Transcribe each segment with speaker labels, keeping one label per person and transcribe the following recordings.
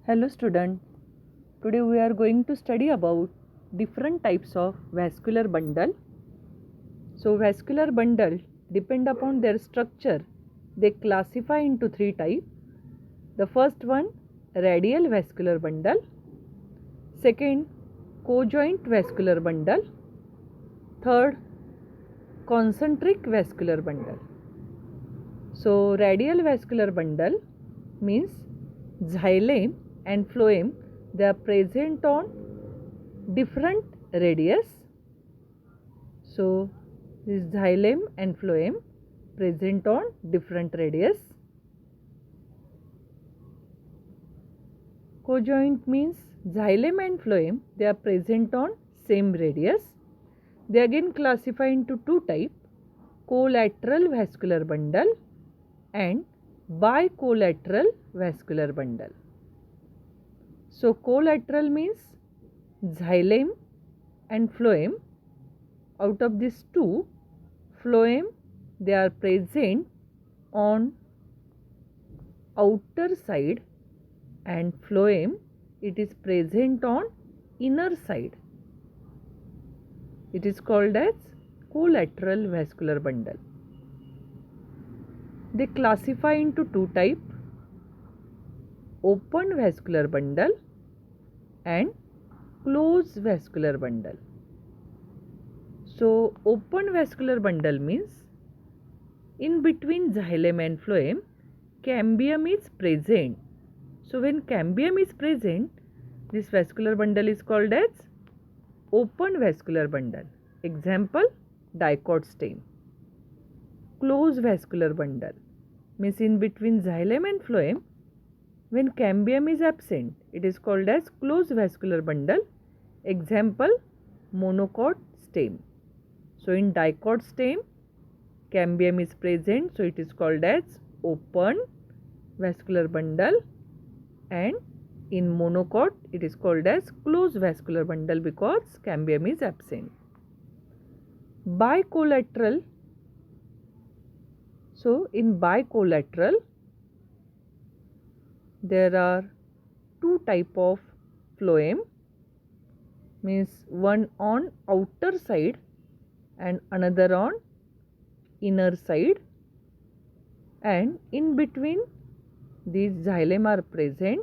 Speaker 1: Hello student, today we are going to study about different types of vascular bundle. So vascular bundle depend upon their structure. They classify into three types. The first one, radial vascular bundle. Second, cojoint vascular bundle. Third, concentric vascular bundle. So radial vascular bundle means xylem and phloem, they are present on different radius. So this xylem and phloem present on different radius. Cojoint means xylem and phloem, they are present on same radius. They again classify into two types, collateral vascular bundle and bicollateral vascular bundle. So collateral means xylem and phloem. Out of these two, phloem they are present on outer side and phloem it is present on inner side. It is called as collateral vascular bundle. They classify into two types, open vascular bundle and closed vascular bundle. So open vascular bundle means in between xylem and phloem cambium is present. So when cambium is present, this vascular bundle is called as open vascular bundle. Example, Dicot stem. Closed vascular bundle means in between xylem and phloem when cambium is absent, it is called as closed vascular bundle. Example, monocot stem. So in dicot stem, cambium is present, so it is called as open vascular bundle, and in monocot it is called as closed vascular bundle because cambium is absent. Bicollateral, so in bicollateral there are two type of phloem, means one on outer side and another on inner side, and in between these xylem are present.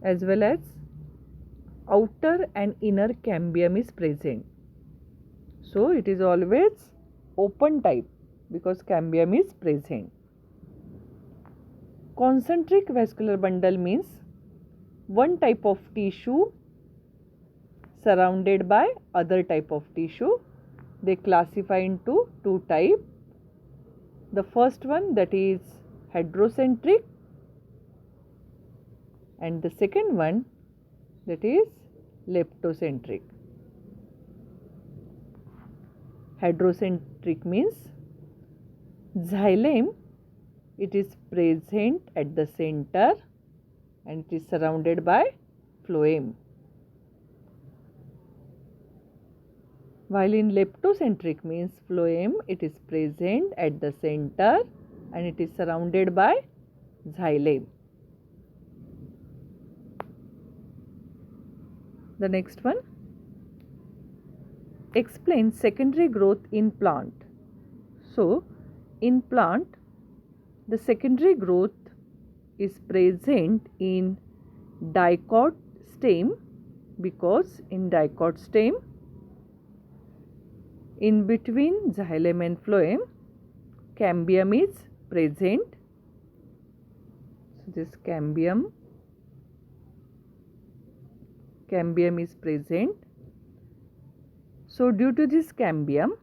Speaker 1: As well as outer and inner cambium is present. So it is always open type because cambium is present. Concentric vascular bundle means one type of tissue surrounded by other type of tissue. They classify into two types. The first one, that is heterocentric, and the second one, that is leptocentric. Heterocentric means xylem it is present at the center and it is surrounded by phloem. While in leptocentric means phloem it is present at the center and it is surrounded by xylem. The next one, explain secondary growth in plant. So in plant the secondary growth is present in dicot stem because in dicot stem in between xylem and phloem cambium is present. So this cambium is present. So due to this cambium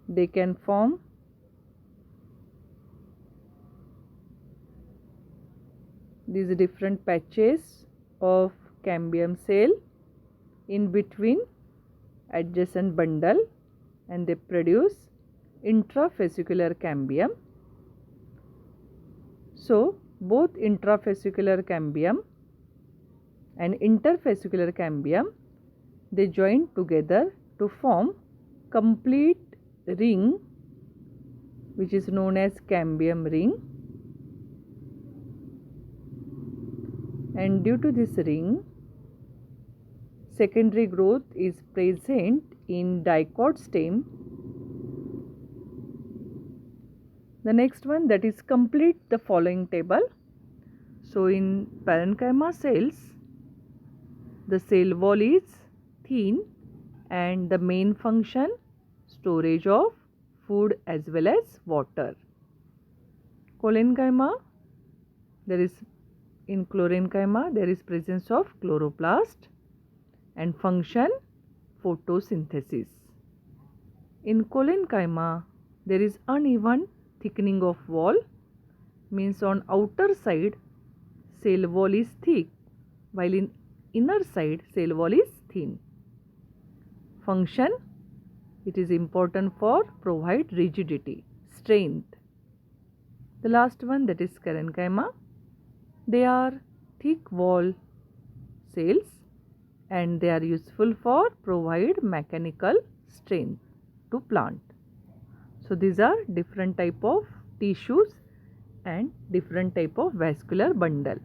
Speaker 1: they can form these different patches of cambium cell in between adjacent bundle and they produce intravesicular cambium. So both intravesicular cambium and intervesicular cambium they join together to form complete ring which is known as cambium ring, and due to this ring, secondary growth is present in dicot stem. The next one, that is complete the following table. So in parenchyma cells, the cell wall is thin and the main function storage of food as well as water. Collenchyma, in chlorenchyma there is presence of chloroplast and function photosynthesis. In collenchyma there is uneven thickening of wall, means on outer side cell wall is thick while in inner side cell wall is thin. Function, it is important for provide rigidity, strength. The last one, that is parenchyma. They are thick wall cells and they are useful for provide mechanical strength to plant. So these are different type of tissues and different type of vascular bundle.